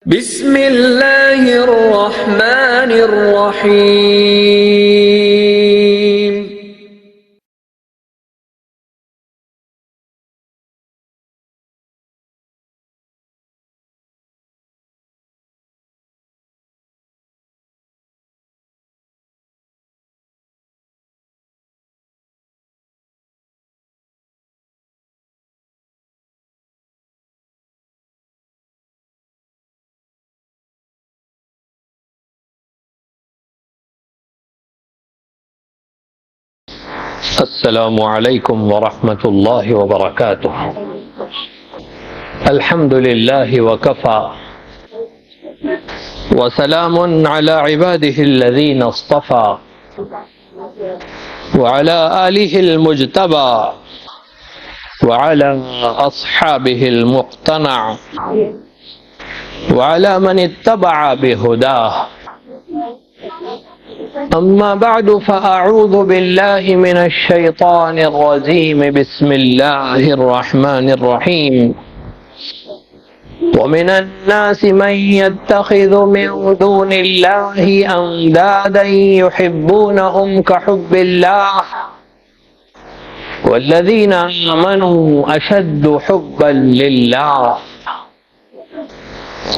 بسم اللہ الرحمن الرحیم۔ السلام علیکم ورحمۃ اللہ وبرکاتہ۔ الحمد للہ وکفى وسلام علی عباده الذین اصطفى وعلى آلہ المجتبى وعلى اصحابہ المقتنع وعلى من اتبع بہداہ، اما بعد فاعوذ باللہ من الشیطان الرجیم، بسم اللہ الرحمن الرحیم۔ ومن الناس من يتخذ من دون اللہ اندادا يحبونهم كحب اللہ والذین آمنوا اشد حبا للہ۔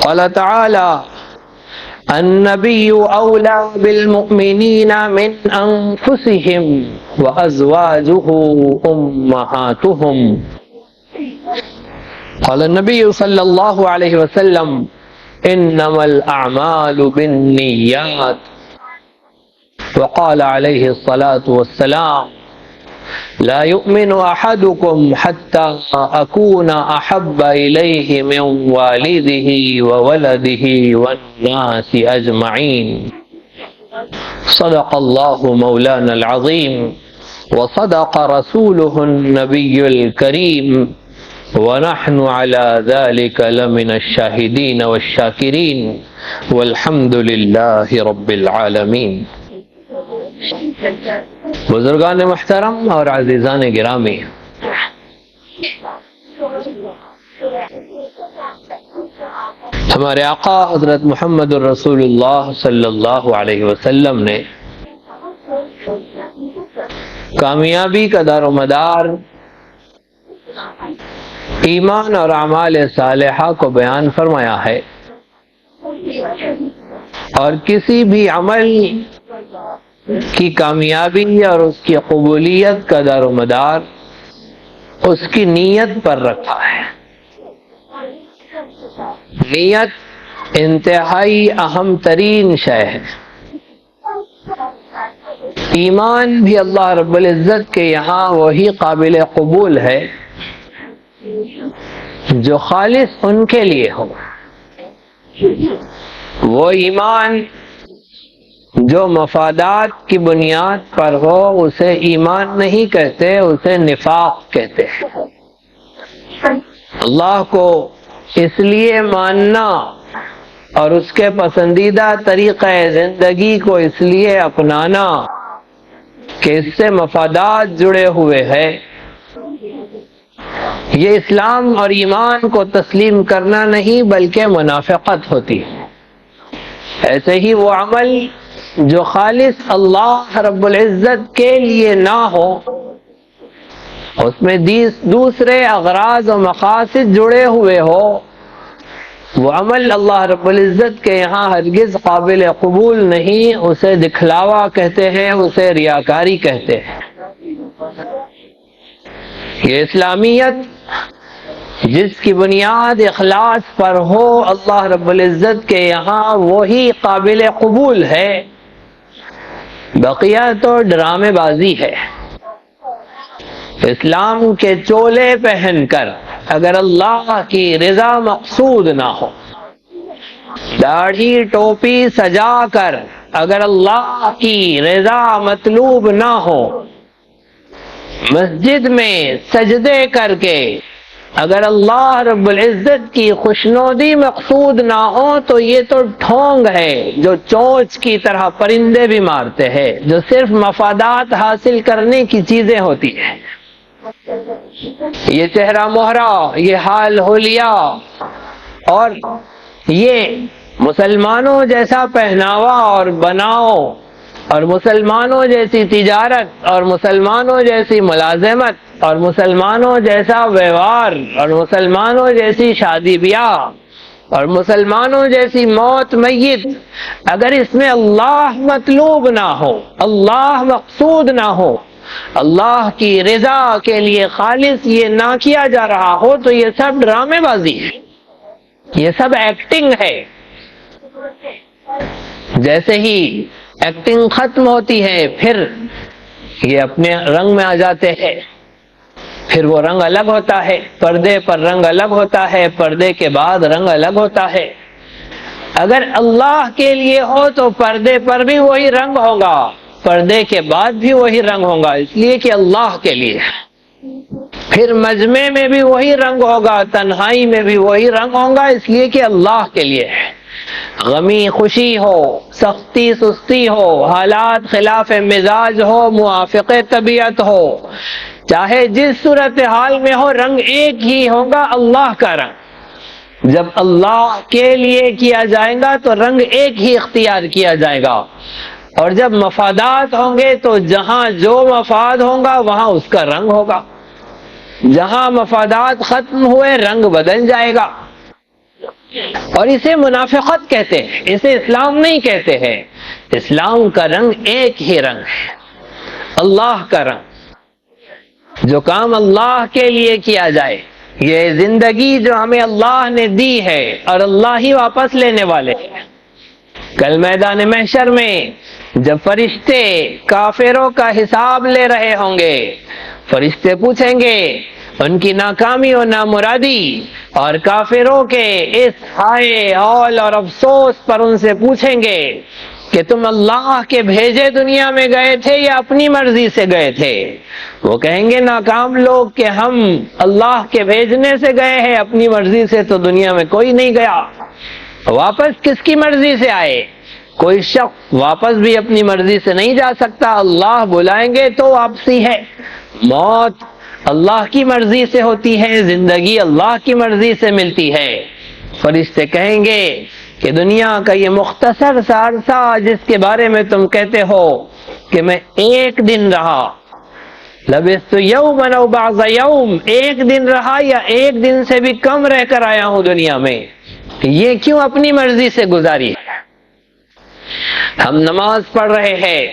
قال تعالی: النبی اولیٰ بالمؤمنین من انفسهم وازواجہ امہاتہم۔ قال النبی صلی اللہ علیہ وسلم: انما الاعمال بالنیات۔ وقال علیہ الصلاة والسلام: لا يؤمن احدكم حتى اكون احب اليه من والده وولده والناس اجمعين۔ صدق الله مولانا العظيم وصدق رسوله النبي الكريم ونحن على ذلك لمن الشاهدين والشاكرين والحمد لله رب العالمين۔ بزرگان محترم اور عزیزان گرامی، ہمارے آقا حضرت محمد الرسول اللہ صلی اللہ علیہ وسلم نے کامیابی کا دار و مدار ایمان اور اعمال صالحہ کو بیان فرمایا ہے، اور کسی بھی عمل کی کامیابی اور اس کی قبولیت کا دار و مدار اس کی نیت پر رکھا ہے۔ نیت انتہائی اہم ترین شے ہے۔ ایمان بھی اللہ رب العزت کے یہاں وہی قابل قبول ہے جو خالص ان کے لیے ہو۔ وہ ایمان جو مفادات کی بنیاد پر ہو اسے ایمان نہیں کہتے، اسے نفاق کہتے ہیں۔ اللہ کو اس لیے ماننا اور اس کے پسندیدہ طریقہ زندگی کو اس لیے اپنانا کہ اس سے مفادات جڑے ہوئے ہیں، یہ اسلام اور ایمان کو تسلیم کرنا نہیں بلکہ منافقت ہوتی ہے۔ ایسے ہی وہ عمل جو خالص اللہ رب العزت کے لیے نہ ہو، اس میں دوسرے اغراض و مقاصد جڑے ہوئے ہو، وہ عمل اللہ رب العزت کے یہاں ہرگز قابل قبول نہیں، اسے دکھلاوا کہتے ہیں، اسے ریاکاری کہتے ہیں۔ یہ اسلامیت جس کی بنیاد اخلاص پر ہو اللہ رب العزت کے یہاں وہی قابل قبول ہے، بقیہ تو ڈرامے بازی ہے۔ اسلام کے چولے پہن کر اگر اللہ کی رضا مقصود نہ ہو، داڑھی ٹوپی سجا کر اگر اللہ کی رضا مطلوب نہ ہو، مسجد میں سجدے کر کے اگر اللہ رب العزت کی خوشنودی مقصود نہ ہو تو یہ تو ڈھونگ ہے جو چونچ کی طرح پرندے بھی مارتے ہیں، جو صرف مفادات حاصل کرنے کی چیزیں ہوتی ہیں۔ یہ چہرہ مہرہ، یہ حال حلیہ اور یہ مسلمانوں جیسا پہناوا اور بناؤ اور مسلمانوں جیسی تجارت اور مسلمانوں جیسی ملازمت اور مسلمانوں جیسا ویوہار اور مسلمانوں جیسی شادی بیاہ اور مسلمانوں جیسی موت میت، اگر اس میں اللہ مطلوب نہ ہو، اللہ مقصود نہ ہو، اللہ کی رضا کے لیے خالص یہ نہ کیا جا رہا ہو، تو یہ سب ڈرامے بازی ہے، یہ سب ایکٹنگ ہے۔ جیسے ہی ایکٹنگ ختم ہوتی ہے پھر یہ اپنے رنگ میں آ جاتے ہیں، پھر وہ رنگ الگ ہوتا ہے، پردے پر رنگ الگ ہوتا ہے، پردے کے بعد رنگ الگ ہوتا ہے۔ اگر اللہ کے لیے ہو تو پردے پر بھی وہی رنگ ہوگا، پردے کے بعد بھی وہی رنگ ہوگا، اس لیے کہ اللہ کے لیے۔ پھر مجمع میں بھی وہی رنگ ہوگا، تنہائی میں بھی وہی رنگ ہوگا، اس لیے کہ اللہ کے لیے ہے۔ غمی خوشی ہو، سختی سستی ہو، حالات خلاف مزاج ہو، موافق طبیعت ہو، چاہے جس صورتحال میں ہو، رنگ ایک ہی ہوگا، اللہ کا رنگ۔ جب اللہ کے لیے کیا جائے گا تو رنگ ایک ہی اختیار کیا جائے گا، اور جب مفادات ہوں گے تو جہاں جو مفاد ہوگا وہاں اس کا رنگ ہوگا، جہاں مفادات ختم ہوئے رنگ بدل جائے گا۔ اور اسے منافقت کہتے ہیں، اسے اسلام نہیں کہتے ہیں۔ اسلام کا رنگ ایک ہی رنگ ہے، اللہ کا رنگ۔ جو کام اللہ کے لیے کیا جائے، یہ زندگی جو ہمیں اللہ نے دی ہے اور اللہ ہی واپس لینے والے ہیں۔ کل میدان محشر میں جب فرشتے کافروں کا حساب لے رہے ہوں گے، فرشتے پوچھیں گے ان کی ناکامی و نامرادی اور کافروں کے اس ہائے ہول اور افسوس پر ان سے پوچھیں گے کہ تم اللہ کے بھیجے دنیا میں گئے تھے یا اپنی مرضی سے گئے تھے؟ وہ کہیں گے ناکام لوگ کہ ہم اللہ کے بھیجنے سے گئے ہیں، اپنی مرضی سے تو دنیا میں کوئی نہیں گیا۔ واپس کس کی مرضی سے آئے؟ کوئی شخص واپس بھی اپنی مرضی سے نہیں جا سکتا، اللہ بلائیں گے تو واپسی ہے۔ موت اللہ کی مرضی سے ہوتی ہے، زندگی اللہ کی مرضی سے ملتی ہے۔ فرشتے کہیں گے کہ دنیا کا یہ مختصر سا عرصہ جس کے بارے میں تم کہتے ہو کہ میں ایک دن رہا، لبثت یوما او بعض یوم، ایک دن رہا یا ایک دن سے بھی کم رہ کر آیا ہوں دنیا میں، یہ کیوں اپنی مرضی سے گزاری ہے؟ ہم نماز پڑھ رہے ہیں،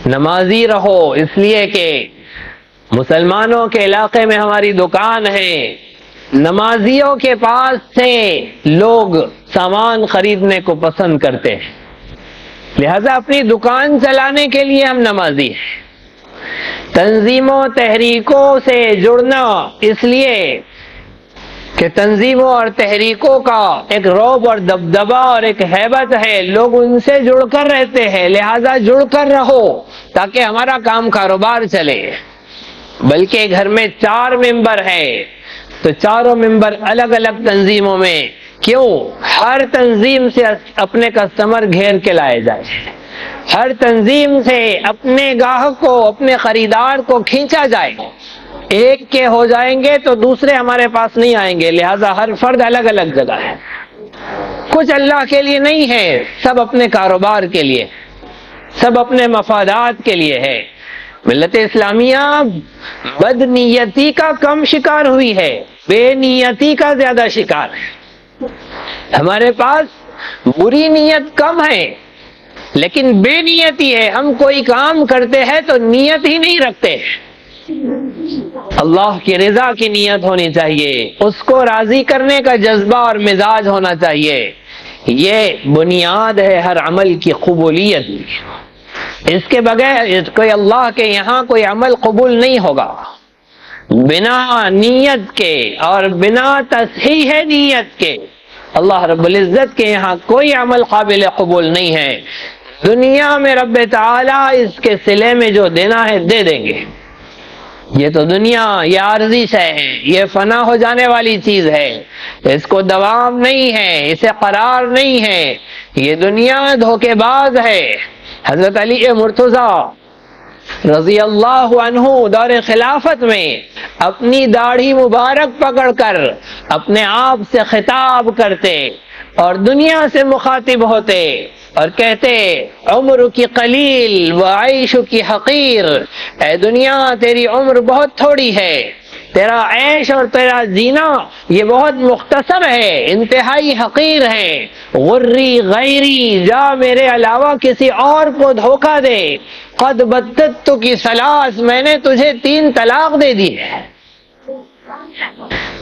نمازی رہو، اس لیے کہ مسلمانوں کے علاقے میں ہماری دکان ہے، نمازیوں کے پاس سے لوگ سامان خریدنے کو پسند کرتے ہیں، لہذا اپنی دکان چلانے کے لیے ہم نمازی ہیں۔ تنظیموں تحریکوں سے جڑنا اس لیے کہ تنظیموں اور تحریکوں کا ایک رعب اور دبدبہ اور ایک ہیبت ہے، لوگ ان سے جڑ کر رہتے ہیں، لہذا جڑ کر رہو تاکہ ہمارا کام کاروبار چلے۔ بلکہ گھر میں 4 ممبر ہے تو چاروں ممبر الگ الگ تنظیموں میں، کیوں؟ ہر تنظیم سے اپنے کسٹمر گھیر کے لائے جائے، ہر تنظیم سے اپنے گاہک کو، اپنے خریدار کو کھینچا جائے۔ ایک کے ہو جائیں گے تو دوسرے ہمارے پاس نہیں آئیں گے، لہذا ہر فرد الگ الگ جگہ ہے۔ کچھ اللہ کے لیے نہیں ہے، سب اپنے کاروبار کے لیے، سب اپنے مفادات کے لیے ہے۔ ملت اسلامیہ بد نیتی کا کم شکار ہوئی ہے، بے نیتی کا زیادہ شکار ہے۔ ہمارے پاس بری نیت کم ہے لیکن بے نیتی ہے، ہم کوئی کام کرتے ہیں تو نیت ہی نہیں رکھتے۔ اللہ کی رضا کی نیت ہونی چاہیے، اس کو راضی کرنے کا جذبہ اور مزاج ہونا چاہیے، یہ بنیاد ہے ہر عمل کی قبولیت۔ اس کے بغیر کوئی اللہ کے یہاں کوئی عمل قبول نہیں ہوگا۔ بنا نیت کے اور بنا تصحیح نیت کے اللہ رب العزت کے یہاں کوئی عمل قابل قبول نہیں ہے۔ دنیا میں رب تعالیٰ اس کے صلے میں جو دینا ہے دے دیں گے۔ یہ تو دنیا یہ عارضی شے ہے، یہ فنا ہو جانے والی چیز ہے، اس کو دوام نہیں ہے، اسے قرار نہیں ہے، یہ دنیا دھوکے باز ہے۔ حضرت علی مرتضی رضی اللہ عنہ دور خلافت میں اپنی داڑھی مبارک پکڑ کر اپنے آپ سے خطاب کرتے، اور دنیا سے مخاطب ہوتے اور کہتے عمر کی قلیل و عیش کی حقیر، اے دنیا تیری عمر بہت تھوڑی ہے، تیرا عیش اور تیرا جینا یہ بہت مختصر ہے، انتہائی حقیر ہے، غری غیری، جا میرے علاوہ کسی اور کو دھوکہ دے، قد بدت کی ثلاث، میں نے تجھے 3 طلاق دے دی ہے۔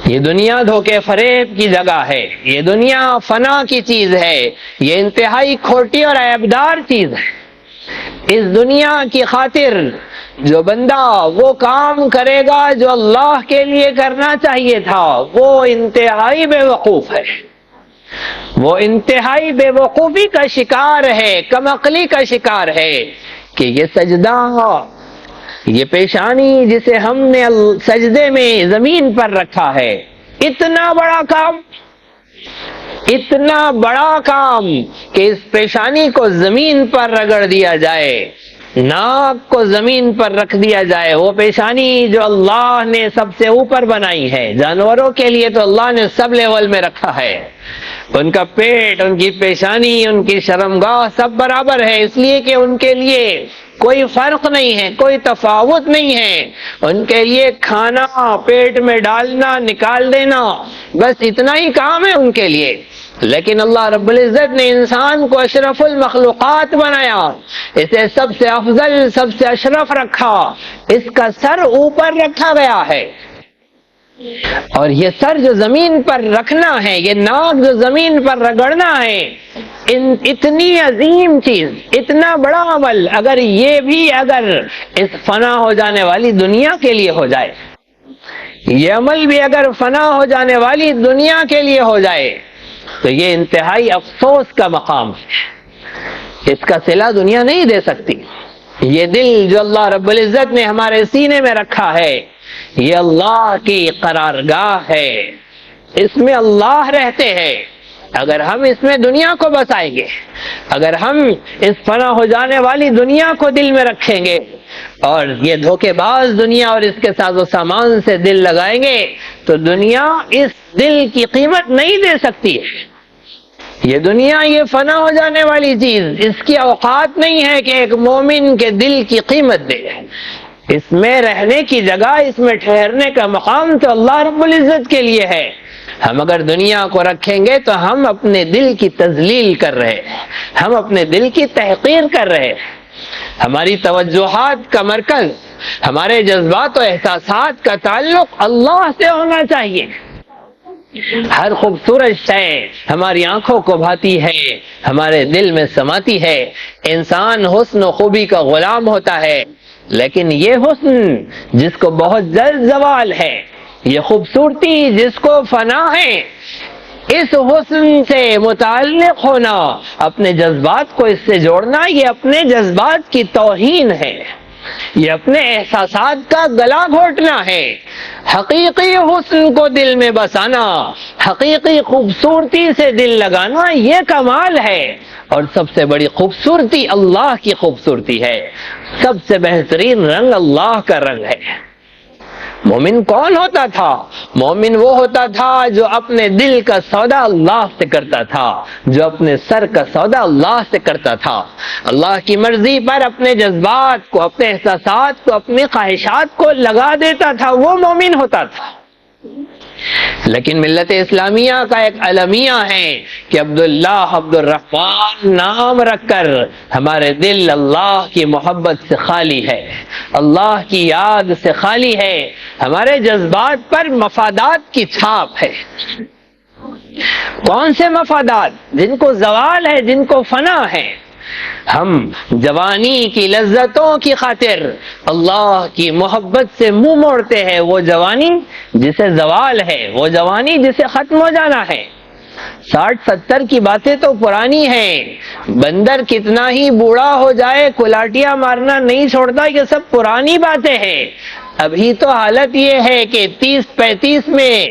یہ دنیا دھوکے فریب کی جگہ ہے، یہ دنیا فنا کی چیز ہے، یہ انتہائی کھوٹی اور عیبدار چیز ہے۔ اس دنیا کی خاطر جو بندہ وہ کام کرے گا جو اللہ کے لیے کرنا چاہیے تھا، وہ انتہائی بے وقوف ہے، وہ انتہائی بے وقوفی کا شکار ہے، کم عقلی کا شکار ہے کہ یہ سجدہ، یہ پیشانی جسے ہم نے سجدے میں زمین پر رکھا ہے، اتنا بڑا کام، اتنا بڑا کام کہ اس پیشانی کو زمین پر رگڑ دیا جائے، ناک کو زمین پر رکھ دیا جائے، وہ پیشانی جو اللہ نے سب سے اوپر بنائی ہے، جانوروں کے لیے تو اللہ نے سب لیول میں رکھا ہے، ان کا پیٹ، ان کی پیشانی، ان کی شرمگاہ سب برابر ہے، اس لیے کہ ان کے لیے کوئی فرق نہیں ہے، کوئی تفاوت نہیں ہے، ان کے لیے کھانا، پیٹ میں ڈالنا، نکال دینا، بس اتنا ہی کام ہے ان کے لیے۔ لیکن اللہ رب العزت نے انسان کو اشرف المخلوقات بنایا، اسے سب سے افضل، سب سے اشرف رکھا، اس کا سر اوپر رکھا گیا ہے، اور یہ سر جو زمین پر رکھنا ہے، یہ ناک جو زمین پر رگڑنا ہے، اتنی عظیم چیز، اتنا بڑا عمل، اگر یہ بھی اس فنا ہو جانے والی دنیا کے لیے ہو جائے، یہ عمل بھی اگر فنا ہو جانے والی دنیا کے لیے ہو جائے تو یہ انتہائی افسوس کا مقام ہے، اس کا صلہ دنیا نہیں دے سکتی۔ یہ دل جو اللہ رب العزت نے ہمارے سینے میں رکھا ہے، یہ اللہ کی قرارگاہ ہے، اس میں اللہ رہتے ہیں، اگر ہم اس میں دنیا کو بسائیں گے، اگر ہم اس فنا ہو جانے والی دنیا کو دل میں رکھیں گے اور یہ دھوکے باز دنیا اور اس کے ساز و سامان سے دل لگائیں گے تو دنیا اس دل کی قیمت نہیں دے سکتی ہے۔ یہ دنیا، یہ فنا ہو جانے والی چیز، اس کی اوقات نہیں ہے کہ ایک مومن کے دل کی قیمت دے، اس میں رہنے کی جگہ، اس میں ٹھہرنے کا مقام تو اللہ رب العزت کے لیے ہے۔ ہم اگر دنیا کو رکھیں گے تو ہم اپنے دل کی تذلیل کر رہے ہیں، ہم اپنے دل کی تحقیر کر رہے ہیں۔ ہماری توجہات کا مرکز، ہمارے جذبات و احساسات کا تعلق اللہ سے ہونا چاہیے۔ ہر خوبصورت شے ہماری آنکھوں کو بھاتی ہے، ہمارے دل میں سماتی ہے۔ انسان حسن و خوبی کا غلام ہوتا ہے، لیکن یہ حسن جس کو بہت جلد زوال ہے، یہ خوبصورتی جس کو فنا ہے، اس حسن سے متعلق ہونا، اپنے جذبات کو اس سے جوڑنا، یہ اپنے جذبات کی توہین ہے، یہ اپنے احساسات کا گلا گھونٹنا ہے۔ حقیقی حسن کو دل میں بسانا، حقیقی خوبصورتی سے دل لگانا، یہ کمال ہے، اور سب سے بڑی خوبصورتی اللہ کی خوبصورتی ہے، سب سے بہترین رنگ اللہ کا رنگ ہے۔ مومن کون ہوتا تھا؟ مومن وہ ہوتا تھا جو اپنے دل کا سودا اللہ سے کرتا تھا، جو اپنے سر کا سودا اللہ سے کرتا تھا، اللہ کی مرضی پر اپنے جذبات کو، اپنے احساسات کو، اپنی خواہشات کو لگا دیتا تھا، وہ مومن ہوتا تھا۔ لیکن ملت اسلامیہ کا ایک المیہ ہے کہ عبداللہ، عبد الرحمن نام رکھ کر ہمارے دل اللہ کی محبت سے خالی ہے، اللہ کی یاد سے خالی ہے، ہمارے جذبات پر مفادات کی چھاپ ہے۔ کون سے مفادات؟ جن کو زوال ہے، جن کو فنا ہے۔ ہم جوانی کی لذتوں کی خاطر اللہ کی محبت سے منہ موڑتے ہیں، وہ جوانی جسے زوال ہے، وہ جوانی جسے ختم ہو جانا ہے۔ 60-70 کی باتیں تو پرانی ہیں، بندر کتنا ہی بوڑھا ہو جائے کلاٹیاں مارنا نہیں چھوڑتا، یہ سب پرانی باتیں ہیں۔ ابھی تو حالت یہ ہے کہ 30-35 میں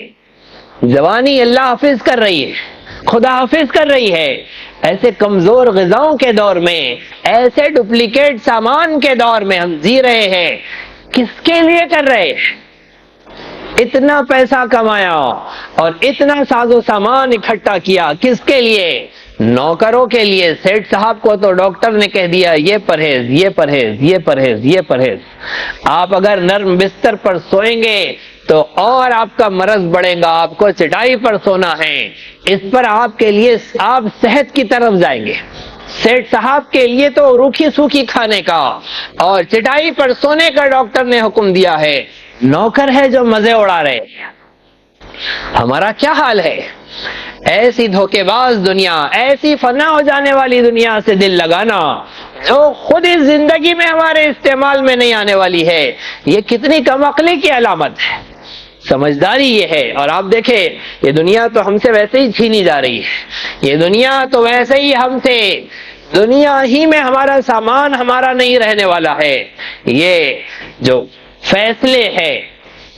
جوانی اللہ حافظ کر رہی ہے، خدا حافظ کر رہی ہے۔ ایسے کمزور غذاؤں کے دور میں، ایسے ڈپلیکیٹ سامان کے دور میں ہم جی رہے ہیں، کس کے لیے کر رہے ہیں؟ اتنا پیسہ کمایا اور اتنا ساز و سامان اکٹھا کیا، کس کے لیے؟ نوکروں کے لیے۔ سیٹھ صاحب کو تو ڈاکٹر نے کہہ دیا یہ پرہیز، یہ پرہیز، یہ پرہیز، یہ پرہیز، آپ اگر نرم بستر پر سوئیں گے تو اور آپ کا مرض بڑھے گا، آپ کو چٹائی پر سونا ہے، اس پر آپ کے لیے آپ صحت کی طرف جائیں گے۔ سیٹھ صاحب کے لیے تو روکھی سوکھی کھانے کا اور چٹائی پر سونے کا ڈاکٹر نے حکم دیا ہے، نوکر ہے جو مزے اڑا رہے۔ ہمارا کیا حال ہے؟ ایسی دھوکے باز دنیا، ایسی فنا ہو جانے والی دنیا سے دل لگانا جو خود اس زندگی میں ہمارے استعمال میں نہیں آنے والی ہے، یہ کتنی کم عقلی کی علامت ہے۔ سمجھداری یہ ہے۔ اور آپ دیکھیں یہ دنیا تو ہم سے ویسے ہی چھینی جا رہی ہے، یہ دنیا تو ویسے ہی ہم سے، دنیا ہی میں ہمارا سامان ہمارا نہیں رہنے والا ہے۔ یہ جو فیصلے ہیں،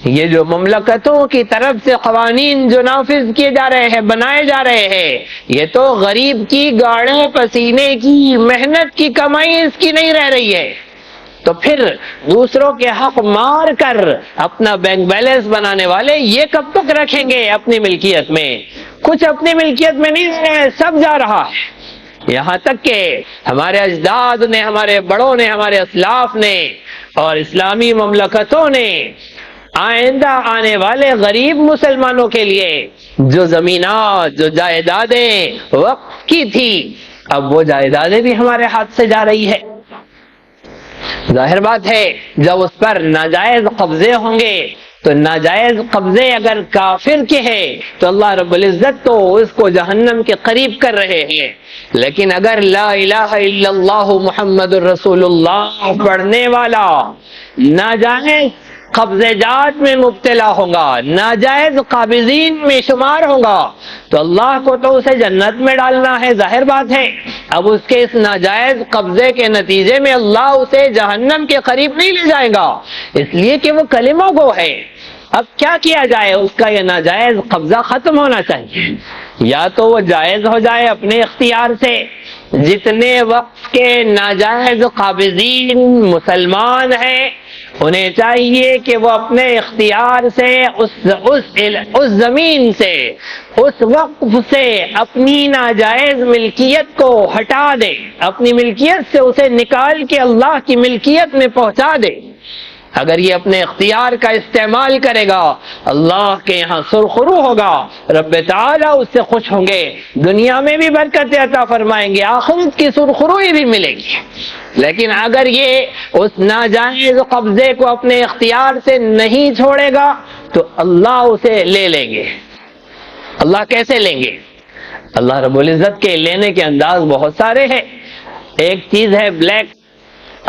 یہ جو مملکتوں کی طرف سے قوانین جو نافذ کیے جا رہے ہیں، بنائے جا رہے ہیں، یہ تو غریب کی گاڑے پسینے کی محنت کی کمائی اس کی نہیں رہ رہی ہے۔ تو پھر دوسروں کے حق مار کر اپنا بینک بیلنس بنانے والے یہ کب تک رکھیں گے اپنی ملکیت میں؟ کچھ اپنی ملکیت میں نہیں رہ رہے ہیں، سب جا رہا ہے۔ یہاں تک کہ ہمارے اجداد نے، ہمارے بڑوں نے، ہمارے اسلاف نے اور اسلامی مملکتوں نے آئندہ آنے والے غریب مسلمانوں کے لیے جو زمینات، جو جائیدادیں وقف کی تھی، اب وہ جائیدادیں بھی ہمارے ہاتھ سے جا رہی ہے۔ ظاہر بات ہے جب اس پر ناجائز قبضے ہوں گے تو ناجائز قبضے اگر کافر کے ہیں تو اللہ رب العزت تو اس کو جہنم کے قریب کر رہے ہیں، لیکن اگر لا الہ الا اللہ محمد الرسول اللہ پڑھنے والا ناجائز قبضے جات میں مبتلا ہوگا، ناجائز قابضین میں شمار ہوگا، تو اللہ کو تو اسے جنت میں ڈالنا ہے، ظاہر بات ہے۔ اب اس کے اس ناجائز قبضے کے نتیجے میں اللہ اسے جہنم کے قریب نہیں لے جائے گا، اس لیے کہ وہ کلمہ گو ہے۔ اب کیا کیا جائے؟ اس کا یہ ناجائز قبضہ ختم ہونا چاہیے، یا تو وہ جائز ہو جائے اپنے اختیار سے۔ جتنے وقت کے ناجائز قابضین مسلمان ہیں انہیں چاہیے کہ وہ اپنے اختیار سے اس زمین سے، اس وقف سے اپنی ناجائز ملکیت کو ہٹا دے، اپنی ملکیت سے اسے نکال کے اللہ کی ملکیت میں پہنچا دے۔ اگر یہ اپنے اختیار کا استعمال کرے گا اللہ کے یہاں سرخرو ہوگا، رب تعالیٰ اس سے خوش ہوں گے، دنیا میں بھی برکت عطا فرمائیں گے، آخرت کی سرخروئی بھی ملے گی۔ لیکن اگر یہ اس ناجائز قبضے کو اپنے اختیار سے نہیں چھوڑے گا تو اللہ اسے لے لیں گے۔ اللہ کیسے لیں گے؟ اللہ رب العزت کے لینے کے انداز بہت سارے ہیں۔ ایک چیز ہے بلیک،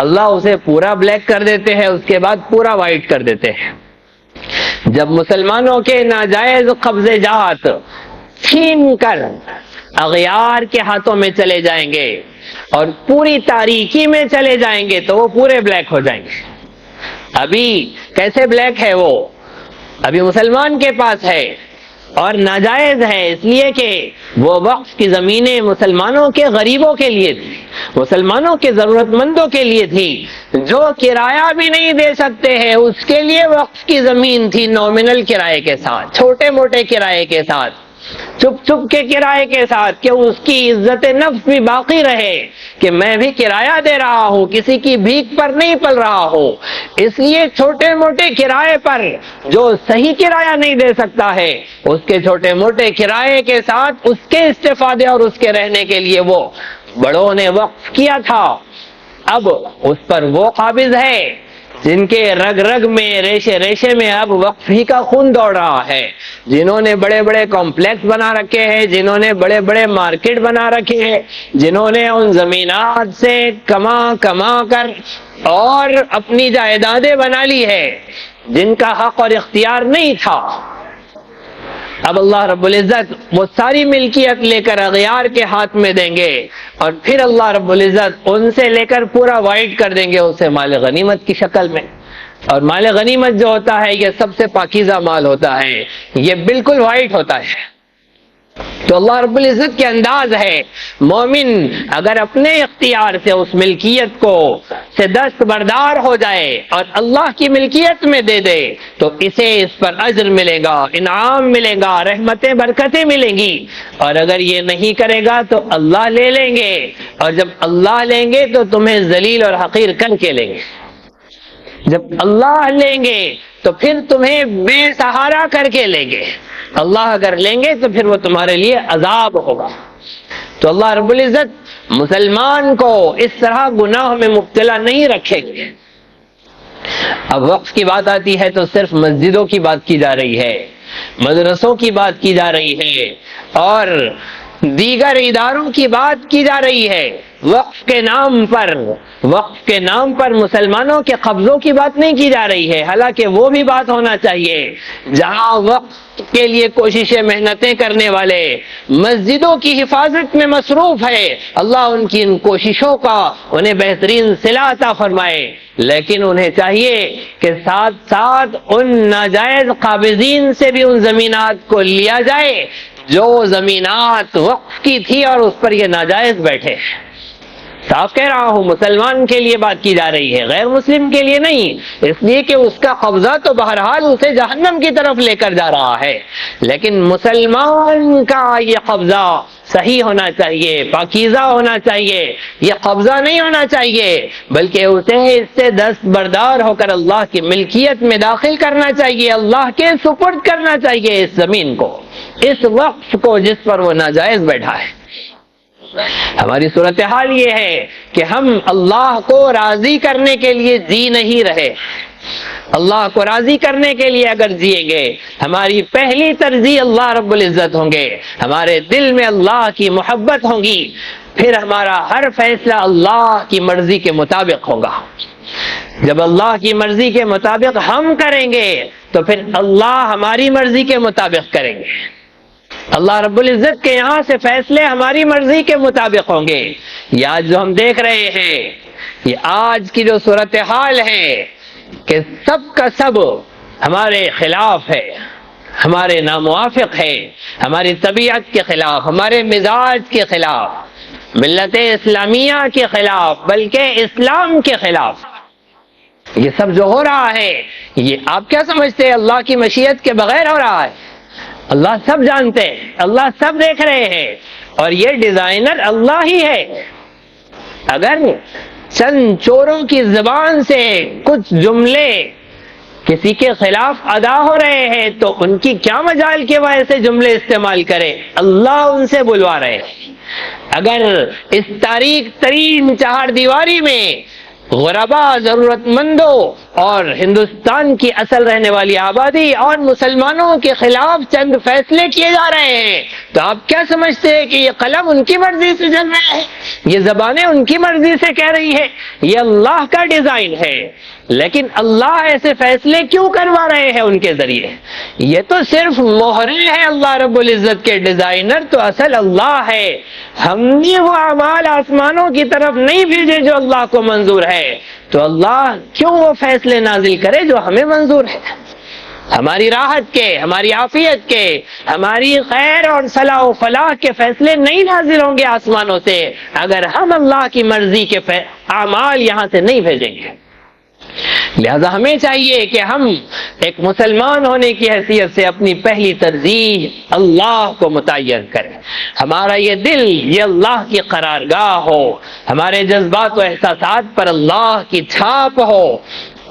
اللہ اسے پورا بلیک کر دیتے ہیں، اس کے بعد پورا وائٹ کر دیتے ہیں۔ جب مسلمانوں کے ناجائز قبضے جات چھین کر اغیار کے ہاتھوں میں چلے جائیں گے اور پوری تاریکی میں چلے جائیں گے تو وہ پورے بلیک ہو جائیں گے۔ ابھی کیسے بلیک ہے؟ وہ ابھی مسلمان کے پاس ہے اور ناجائز ہے، اس لیے کہ وہ وقف کی زمینیں مسلمانوں کے غریبوں کے لیے تھی، مسلمانوں کے ضرورت مندوں کے لیے تھی، جو کرایہ بھی نہیں دے سکتے ہیں اس کے لیے وقف کی زمین تھی، نومنل کرائے کے ساتھ، چھوٹے موٹے کرائے کے ساتھ، چپ چپ کے کرائے کے ساتھ، کہ اس کی عزت نفس بھی باقی رہے کہ میں بھی کرایہ دے رہا ہوں، کسی کی بھیک پر نہیں پل رہا ہوں۔ اس لیے چھوٹے موٹے کرائے پر جو صحیح کرایہ نہیں دے سکتا ہے اس کے چھوٹے موٹے کرائے کے ساتھ اس کے استفادے اور اس کے رہنے کے لیے وہ بڑوں نے وقف کیا تھا۔ اب اس پر وہ قابض ہے جن کے رگ رگ میں، ریشے ریشے میں اب وقف ہی کا خون دوڑ رہا ہے، جنہوں نے بڑے بڑے کمپلیکس بنا رکھے ہیں، جنہوں نے بڑے بڑے مارکیٹ بنا رکھے ہیں، جنہوں نے ان زمینات سے کما کما کر اور اپنی جائیدادیں بنا لی ہے، جن کا حق اور اختیار نہیں تھا۔ اب اللہ رب العزت وہ ساری ملکیت لے کر اغیار کے ہاتھ میں دیں گے اور پھر اللہ رب العزت ان سے لے کر پورا وائٹ کر دیں گے اسے مال غنیمت کی شکل میں۔ اور مال غنیمت جو ہوتا ہے یہ سب سے پاکیزہ مال ہوتا ہے، یہ بالکل وائٹ ہوتا ہے، تو اللہ رب العزت کے انداز ہے، مومن اگر اپنے اختیار سے اس ملکیت کو سے دستبردار ہو جائے اور اللہ کی ملکیت میں دے دے تو اسے اس پر اجر ملے گا، انعام ملے گا، رحمتیں برکتیں ملیں گی۔ اور اگر یہ نہیں کرے گا تو اللہ لے لیں گے، اور جب اللہ لیں گے تو تمہیں ذلیل اور حقیر کر کے لیں گے۔ جب اللہ لیں گے تو پھر تمہیں بے سہارا کر کے لیں گے، اللہ اگر لیں گے تو پھر وہ تمہارے لیے عذاب ہوگا۔ تو اللہ رب العزت مسلمان کو اس طرح گناہ میں مبتلا نہیں رکھے گے۔ اب وقف کی بات آتی ہے تو صرف مسجدوں کی بات کی جا رہی ہے، مدرسوں کی بات کی جا رہی ہے، اور دیگر اداروں کی بات کی جا رہی ہے۔ وقف کے نام پر مسلمانوں کے قبضوں کی بات نہیں کی جا رہی ہے، حالانکہ وہ بھی بات ہونا چاہیے۔ جہاں وقف کے لیے کوششیں محنتیں کرنے والے مسجدوں کی حفاظت میں مصروف ہے، اللہ ان کی ان کوششوں کا انہیں بہترین صلہ عطا فرمائے، لیکن انہیں چاہیے کہ ساتھ ساتھ ان ناجائز قابضین سے بھی ان زمینات کو لیا جائے جو زمینات وقف کی تھی اور اس پر یہ ناجائز بیٹھے۔ صاف کہہ رہا ہوں، مسلمان کے لیے بات کی جا رہی ہے، غیر مسلم کے لیے نہیں، اس لیے کہ اس کا قبضہ تو بہرحال اسے جہنم کی طرف لے کر جا رہا ہے، لیکن مسلمان کا یہ قبضہ صحیح ہونا چاہیے، پاکیزہ ہونا چاہیے۔ یہ قبضہ نہیں ہونا چاہیے بلکہ اسے اس سے دستبردار ہو کر اللہ کی ملکیت میں داخل کرنا چاہیے، اللہ کے سپرد کرنا چاہیے اس زمین کو، اس وقف کو جس پر وہ ناجائز بیٹھا ہے۔ ہماری صورتحال یہ ہے کہ ہم اللہ کو راضی کرنے کے لیے جی نہیں رہے۔ اللہ کو راضی کرنے کے لیے اگر جئیں گے، ہماری پہلی ترجیح اللہ رب العزت ہوں گے، ہمارے دل میں اللہ کی محبت ہوگی، پھر ہمارا ہر فیصلہ اللہ کی مرضی کے مطابق ہوگا۔ جب اللہ کی مرضی کے مطابق ہم کریں گے تو پھر اللہ ہماری مرضی کے مطابق کریں گے۔ اللہ رب العزت کے یہاں سے فیصلے ہماری مرضی کے مطابق ہوں گے۔ یہ آج جو ہم دیکھ رہے ہیں، یہ آج کی جو صورتحال ہے کہ سب کا سب ہمارے خلاف ہے، ہمارے ناموافق ہے، ہماری طبیعت کے خلاف، ہمارے مزاج کے خلاف، ملت اسلامیہ کے خلاف، بلکہ اسلام کے خلاف، یہ سب جو ہو رہا ہے، یہ آپ کیا سمجھتے ہیں اللہ کی مشیت کے بغیر ہو رہا ہے؟ اللہ سب جانتے ہیں، اللہ سب دیکھ رہے ہیں، اور یہ ڈیزائنر اللہ ہی ہے۔ اگر چند چوروں کی زبان سے کچھ جملے کسی کے خلاف ادا ہو رہے ہیں تو ان کی کیا مجال کہ وہ ایسے جملے استعمال کرے؟ اللہ ان سے بلوا رہے ہیں۔ اگر اس تاریک ترین چہار دیواری میں غربا، ضرورت مندوں اور ہندوستان کی اصل رہنے والی آبادی اور مسلمانوں کے خلاف چند فیصلے کیے جا رہے ہیں تو آپ کیا سمجھتے ہیں کہ یہ قلم ان کی مرضی سے چل رہا ہے، یہ زبانیں ان کی مرضی سے کہہ رہی ہے؟ یہ اللہ کا ڈیزائن ہے، لیکن اللہ ایسے فیصلے کیوں کروا رہے ہیں ان کے ذریعے؟ یہ تو صرف مہرے ہیں اللہ رب العزت کے، ڈیزائنر تو اصل اللہ ہے۔ ہم نے وہ اعمال آسمانوں کی طرف نہیں بھیجے جو اللہ کو منظور ہے، تو اللہ کیوں وہ فیصلے نازل کرے جو ہمیں منظور ہے؟ ہماری راحت کے، ہماری عافیت کے، ہماری خیر اور صلاح و فلاح کے فیصلے نہیں نازل ہوں گے آسمانوں سے اگر ہم اللہ کی مرضی کے اعمال یہاں سے نہیں بھیجیں گے۔ لہذا ہمیں چاہیے کہ ہم ایک مسلمان ہونے کی حیثیت سے اپنی پہلی ترجیح اللہ کو متعین کریں، ہمارا یہ دل یہ اللہ کی قرارگاہ ہو، ہمارے جذبات و احساسات پر اللہ کی چھاپ ہو،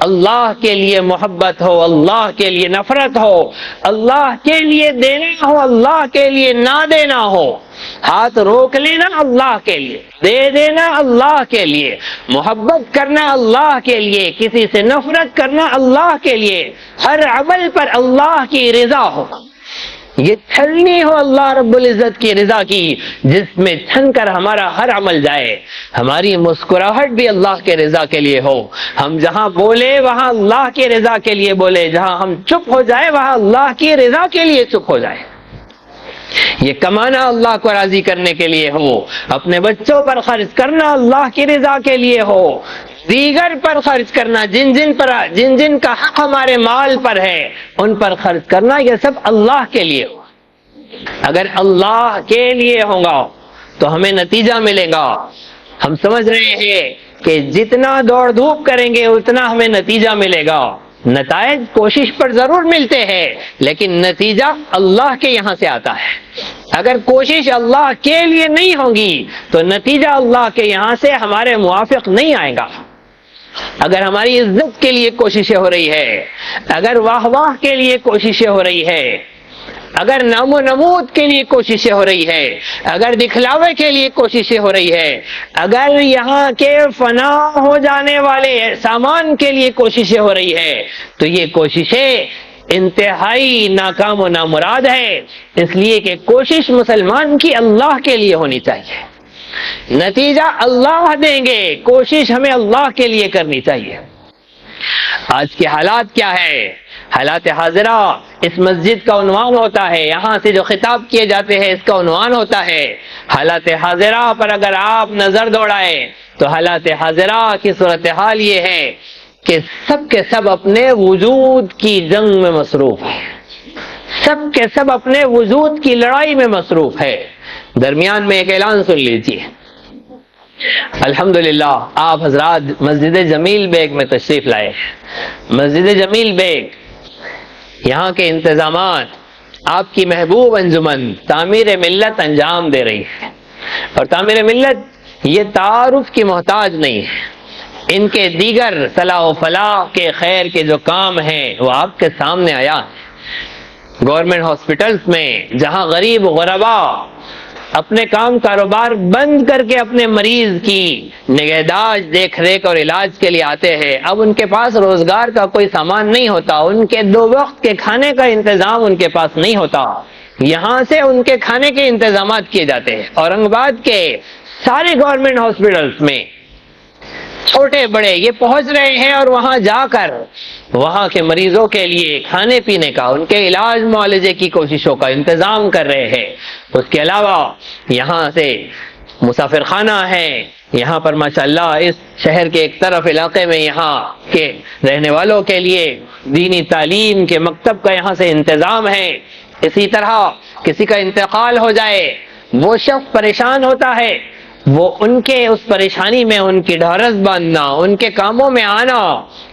اللہ کے لیے محبت ہو، اللہ کے لیے نفرت ہو، اللہ کے لیے دینا ہو، اللہ کے لیے نہ دینا ہو، ہاتھ روک لینا اللہ کے لیے، دے دینا اللہ کے لیے، محبت کرنا اللہ کے لیے، کسی سے نفرت کرنا اللہ کے لیے، ہر عمل پر اللہ کی رضا ہو، یہ چھلنی ہو اللہ رب العزت کی رضا کی، جس میں چھن کر ہمارا ہر عمل جائے، ہماری مسکراہٹ بھی اللہ کے رضا کے لیے ہو، ہم جہاں بولے وہاں اللہ کی رضا کے لیے بولے، جہاں ہم چپ ہو جائے وہاں اللہ کی رضا کے لیے چپ ہو جائے، یہ کمانا اللہ کو راضی کرنے کے لیے ہو، اپنے بچوں پر خرچ کرنا اللہ کی رضا کے لیے ہو، دیگر پر خرچ کرنا، جن جن کا حق ہمارے مال پر ہے ان پر خرچ کرنا، یہ سب اللہ کے لیے ہو۔ اگر اللہ کے لیے ہوگا تو ہمیں نتیجہ ملے گا. ہم سمجھ رہے ہیں کہ جتنا دوڑ دھوپ کریں گے اتنا ہمیں نتیجہ ملے گا. نتائج کوشش پر ضرور ملتے ہیں لیکن نتیجہ اللہ کے یہاں سے آتا ہے. اگر کوشش اللہ کے لیے نہیں ہوگی تو نتیجہ اللہ کے یہاں سے ہمارے موافق نہیں آئے گا. اگر ہماری عزت کے لیے کوششیں ہو رہی ہے، اگر واہ واہ کے لیے کوششیں ہو رہی ہے، اگر نام و نمود کے لیے کوششیں ہو رہی ہے، اگر دکھلاوے کے لیے کوششیں ہو رہی ہے، اگر یہاں کے فنا ہو جانے والے سامان کے لیے کوششیں ہو رہی ہے تو یہ کوششیں انتہائی ناکام و نامراد ہے. اس لیے کہ کوشش مسلمان کی اللہ کے لیے ہونی چاہیے. نتیجہ اللہ دیں گے، کوشش ہمیں اللہ کے لیے کرنی چاہیے. آج کے حالات کیا ہے؟ حالات حاضرہ اس مسجد کا عنوان ہوتا ہے، یہاں سے جو خطاب کیے جاتے ہیں اس کا عنوان ہوتا ہے. حالات حاضرہ پر اگر آپ نظر دوڑائیں تو حالات حاضرہ کی صورتحال یہ ہے کہ سب کے سب اپنے وجود کی جنگ میں مصروف ہے، سب کے سب اپنے وجود کی لڑائی میں مصروف ہے. درمیان میں ایک اعلان سن لیجیے. الحمدللہ آپ حضرات مسجد جمیل بیگ میں تشریف لائے. مسجد جمیل بیگ یہاں کے انتظامات آپ کی محبوب انجمن تعمیر ملت انجام دے رہی ہے، اور تعمیر ملت یہ تعارف کی محتاج نہیں ہے. ان کے دیگر صلاح و فلاح کے خیر کے جو کام ہیں وہ آپ کے سامنے آیا. گورنمنٹ ہاسپٹلز میں جہاں غریب غربا اپنے کام کاروبار بند کر کے اپنے مریض کی نگہداشت دیکھ ریکھ اور علاج کے لیے آتے ہیں، اب ان کے پاس روزگار کا کوئی سامان نہیں ہوتا، ان کے 2 وقت کے کھانے کا انتظام ان کے پاس نہیں ہوتا. یہاں سے ان کے کھانے کے انتظامات کیے جاتے ہیں. اورنگ آباد کے سارے گورنمنٹ ہاسپٹلز میں چھوٹے بڑے یہ پہنچ رہے ہیں اور وہاں جا کر وہاں کے مریضوں کے لیے کھانے پینے کا، ان کے علاج معالجے کی کوششوں کا انتظام کر رہے ہیں. اس کے علاوہ یہاں سے مسافر خانہ ہے، یہاں پر ماشاءاللہ اس شہر کے ایک طرف علاقے میں یہاں کے رہنے والوں کے لیے دینی تعلیم کے مکتب کا یہاں سے انتظام ہے. اسی طرح کسی کا انتقال ہو جائے، وہ شخص پریشان ہوتا ہے، وہ ان کے اس پریشانی میں ان کی ڈھارس باندھنا، ان کے کاموں میں آنا،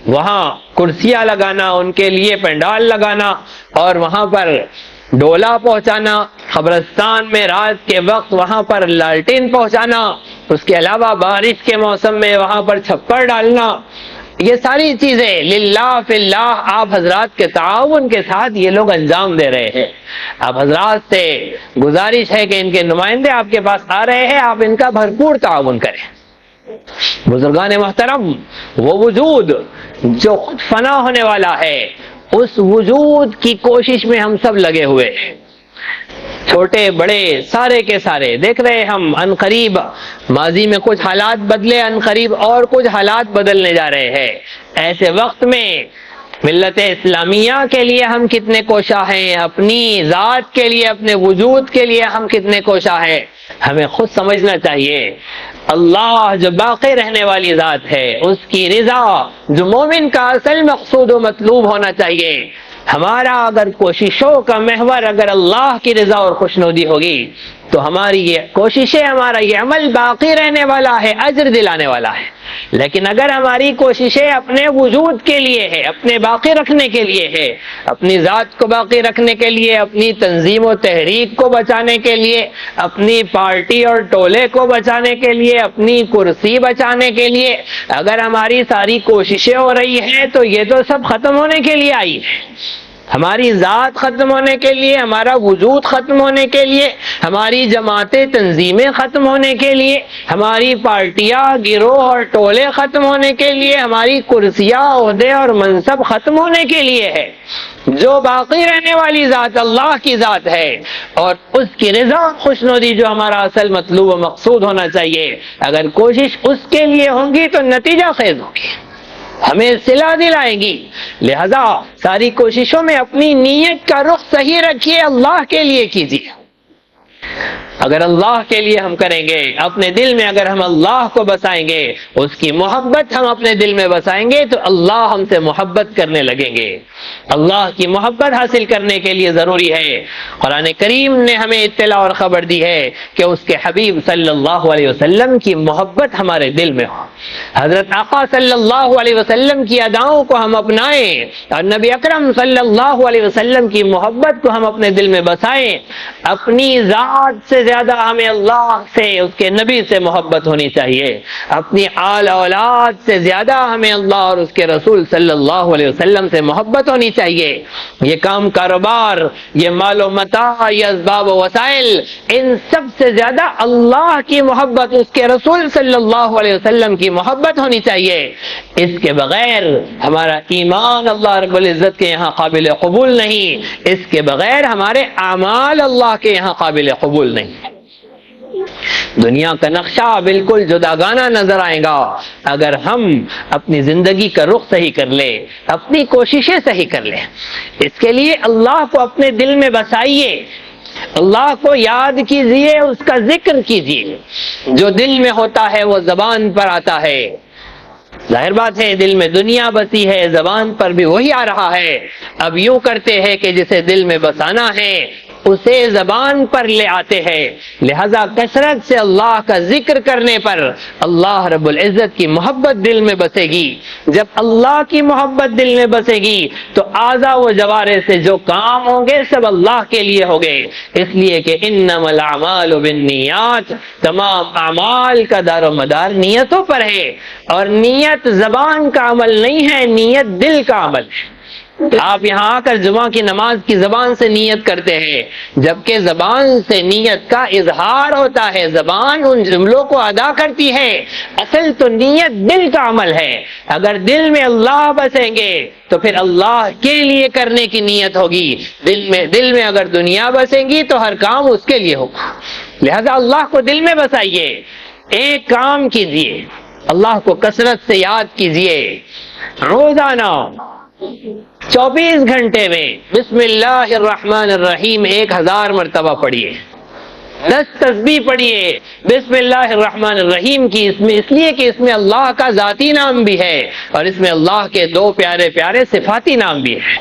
وہاں کرسیاں لگانا، ان کے لیے پنڈال لگانا اور وہاں پر ڈولا پہنچانا، قبرستان میں رات کے وقت وہاں پر لالٹین پہنچانا، اس کے علاوہ بارش کے موسم میں وہاں پر چھپر ڈالنا، یہ ساری چیزیں للہ فی اللہ آپ حضرات کے تعاون کے ساتھ یہ لوگ انجام دے رہے ہیں. آپ حضرات سے گزارش ہے کہ ان کے نمائندے آپ کے پاس آ رہے ہیں، آپ ان کا بھرپور تعاون کریں. بزرگان محترم، وہ وجود جو خود فنا ہونے والا ہے اس وجود کی کوشش میں ہم سب لگے ہوئے ہیں. چھوٹے بڑے سارے کے سارے دیکھ رہے ہم ان قریب ماضی میں کچھ حالات بدلے، ان قریب اور کچھ حالات بدلنے جا رہے ہیں. ایسے وقت میں ملت اسلامیہ کے لیے ہم کتنے کوشاں ہیں، اپنی ذات کے لیے، اپنے وجود کے لیے ہم کتنے کوشاں ہیں. ہمیں خود سمجھنا چاہیے اللہ جو باقی رہنے والی ذات ہے، اس کی رضا جو مومن کا اصل مقصود و مطلوب ہونا چاہیے. ہمارا اگر کوششوں کا محور اگر اللہ کی رضا اور خوشنودی ہوگی تو ہماری یہ کوششیں، ہمارا یہ عمل باقی رہنے والا ہے، اجر دلانے والا ہے. لیکن اگر ہماری کوششیں اپنے وجود کے لیے ہے، اپنے باقی رکھنے کے لیے ہے، اپنی ذات کو باقی رکھنے کے لیے، اپنی تنظیم و تحریک کو بچانے کے لیے، اپنی پارٹی اور ٹولے کو بچانے کے لیے، اپنی کرسی بچانے کے لیے اگر ہماری ساری کوششیں ہو رہی ہیں تو یہ تو سب ختم ہونے کے لیے آئی ہے. ہماری ذات ختم ہونے کے لیے، ہمارا وجود ختم ہونے کے لیے، ہماری جماعتیں تنظیمیں ختم ہونے کے لیے، ہماری پارٹیاں گروہ اور ٹولے ختم ہونے کے لیے، ہماری کرسیاں عہدے اور منصب ختم ہونے کے لیے ہے. جو باقی رہنے والی ذات اللہ کی ذات ہے اور اس کی رضا خوشنودی جو ہمارا اصل مطلوب و مقصود ہونا چاہیے، اگر کوشش اس کے لیے ہوگی تو نتیجہ خیز ہوگی، ہمیں صلہ دلائیں گی. لہذا ساری کوششوں میں اپنی نیت کا رخ صحیح رکھیے، اللہ کے لیے کیجیے. اگر اللہ کے لیے ہم کریں گے، اپنے دل میں اگر ہم اللہ کو بسائیں گے، اس کی محبت ہم اپنے دل میں بسائیں گے، تو اللہ ہم سے محبت کرنے لگیں گے۔ اللہ کی محبت حاصل کرنے کے لیے ضروری ہے، قرآن کریم نے ہمیں اطلاع اور خبر دی ہے کہ اس کے حبیب صلی اللہ علیہ وسلم کی محبت ہمارے دل میں ہو، حضرت آقا صلی اللہ علیہ وسلم کی اداؤں کو ہم اپنائیں، اور نبی اکرم صلی اللہ علیہ وسلم کی محبت کو ہم اپنے دل میں بسائیں۔ اپنی ذات سے زیادہ ہمیں اللہ سے، اس کے نبی سے محبت ہونی چاہیے، اپنی آل اولاد سے زیادہ ہمیں اللہ اور اس کے رسول صلی اللہ علیہ وسلم سے محبت ہونی چاہیے۔ یہ کام کاروبار، یہ مال و متاع، یہ اسباب و وسائل، ان سب سے زیادہ اللہ کی محبت، اس کے رسول صلی اللہ علیہ وسلم کی محبت ہونی چاہیے۔ اس کے بغیر ہمارا ایمان اللہ رب العزت کے یہاں قابل قبول نہیں، اس کے بغیر ہمارے اعمال اللہ کے یہاں قابل قبول نہیں۔ دنیا کا نقشہ بالکل جداگانہ نظر آئے گا اگر ہم اپنی زندگی کا رخ صحیح کر لیں، اپنی کوششیں صحیح کر لیں۔ اس کے لیے اللہ کو اپنے دل میں بسائیے، اللہ کو یاد کیجیے، اس کا ذکر کیجیے۔ جو دل میں ہوتا ہے وہ زبان پر آتا ہے۔ ظاہر بات ہے دل میں دنیا بسی ہے، زبان پر بھی وہی آ رہا ہے۔ اب یوں کرتے ہیں کہ جسے دل میں بسانا ہے اسے زبان پر لے آتے ہیں، لہذا کثرت سے اللہ کا ذکر کرنے پر اللہ رب العزت کی محبت دل میں بسے گی۔ جب اللہ کی محبت دل میں بسے گی تو اعضاء و جوارح سے جو کام ہوں گے سب اللہ کے لیے ہوں گے، اس لیے کہ انما الاعمال بالنیات، تمام اعمال کا دار و مدار نیتوں پر ہے، اور نیت زبان کا عمل نہیں ہے، نیت دل کا عمل ہے۔ آپ یہاں آ کر جمعہ کی نماز کی زبان سے نیت کرتے ہیں، جبکہ زبان سے نیت کا اظہار ہوتا ہے، زبان ان جملوں کو ادا کرتی ہے، اصل تو نیت دل کا عمل ہے۔ اگر دل میں اللہ بسیں گے تو پھر اللہ کے لیے کرنے کی نیت ہوگی، دل میں اگر دنیا بسیں گی تو ہر کام اس کے لیے ہوگا۔ لہذا اللہ کو دل میں بسائیے، ایک کام کیجیے، اللہ کو کثرت سے یاد کیجیے، روزانہ 24 گھنٹے میں بسم اللہ الرحمن الرحیم 1000 مرتبہ پڑھیے، 10 تسبیح پڑھیے بسم اللہ الرحمن الرحیم کی، اس لیے کہ اس میں اللہ کا ذاتی نام بھی ہے، اور اس میں اللہ کے 2 پیارے پیارے صفاتی نام بھی ہے۔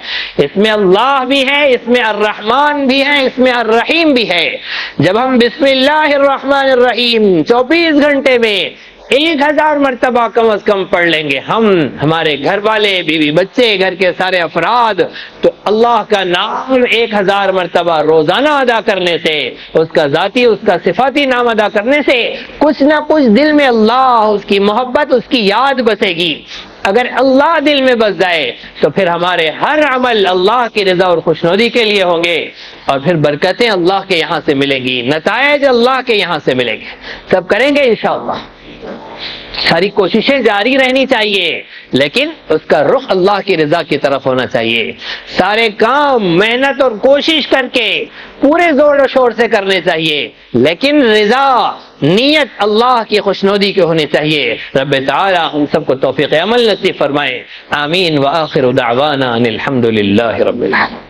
اس میں اللہ بھی ہے، اس میں الرحمن بھی ہے، اس میں الرحیم بھی ہے۔ جب ہم بسم اللہ الرحمن الرحیم 24 گھنٹے میں 1000 مرتبہ کم از کم پڑھ لیں گے، ہمارے گھر والے، بیوی بچے، گھر کے سارے افراد، تو اللہ کا نام 1000 مرتبہ روزانہ ادا کرنے سے، اس کا ذاتی، اس کا صفاتی نام ادا کرنے سے کچھ نہ کچھ دل میں اللہ، اس کی محبت، اس کی یاد بسے گی۔ اگر اللہ دل میں بس جائے تو پھر ہمارے ہر عمل اللہ کی رضا اور خوشنودی کے لیے ہوں گے، اور پھر برکتیں اللہ کے یہاں سے ملیں گی، نتائج اللہ کے یہاں سے ملیں گے۔ سب کریں گے انشاءاللہ۔ ساری کوششیں جاری رہنی چاہیے، لیکن اس کا رخ اللہ کی رضا کی طرف ہونا چاہیے۔ سارے کام محنت اور کوشش کر کے پورے زور و شور سے کرنے چاہیے، لیکن رضا، نیت اللہ کی خوشنودی کی ہونی چاہیے۔ رب تعالی ہم سب کو توفیق عمل نصیب فرمائے، آمین۔ وآخر دعوانا ان الحمد للہ رب العالمین۔